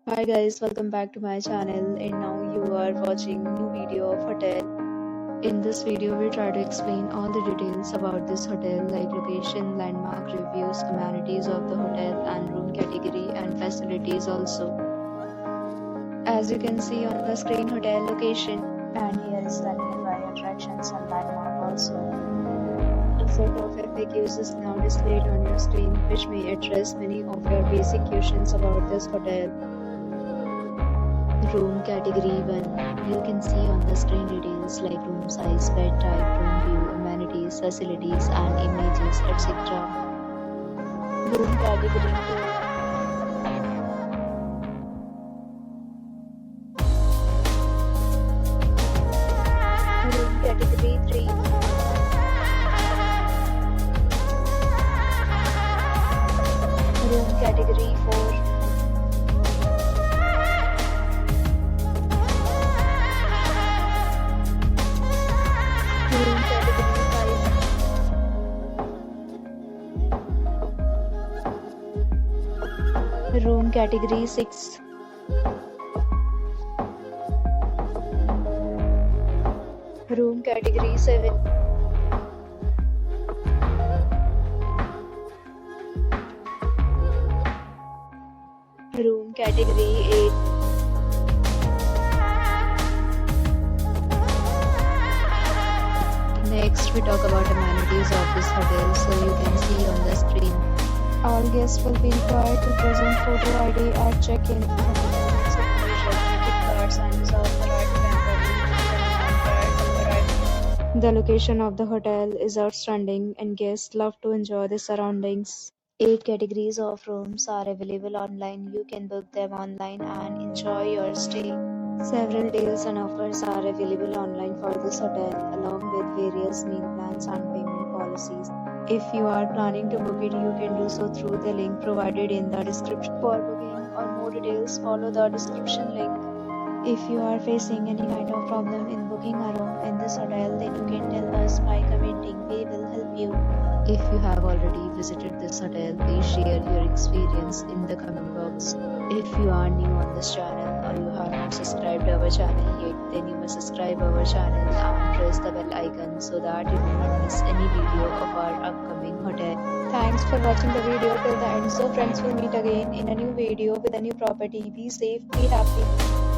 Hi guys, welcome back to my channel and now you are watching new video of hotel. In this video we try to explain all the details about this hotel like location, landmark, reviews, amenities of the hotel and room category and facilities also. As you can see on the screen, hotel location, and here is the nearby attractions and landmark also. A set of FAQs is now displayed on your screen which may address many of your basic questions about this hotel. Room category 1. You can see on the screen details like room size, bed type, room view, amenities, facilities and images, etc. Room category 2. Room category 3. Room category 4. Room category 5. Room category 6. Room category 7. Room category 8. Next, we talk about amenities of this hotel, so you can see on the screen. All guests will be required to present photo ID at check-in. Ticket cards and reserve the right to temporarily. The location of the hotel is outstanding and guests love to enjoy the surroundings. 8 categories of rooms are available online. You can book them online and enjoy your stay. Several deals and offers are available online for this hotel, along with various meal plans and payment policies. If you are planning to book it, you can do so through the link provided in the description. For booking or more details, follow the description link. If you are facing any kind of problem in booking a room in this hotel, then you can tell us by commenting. We will help you. If you have already visited this hotel, please share your experience in the comment box. If you are new on this channel or you have not subscribed our channel yet, then you must subscribe our channel and press the bell icon so that you do not miss any video of our upcoming hotel. Thanks for watching the video till the end. So friends, will meet again in a new video with a new property. Be safe, be happy.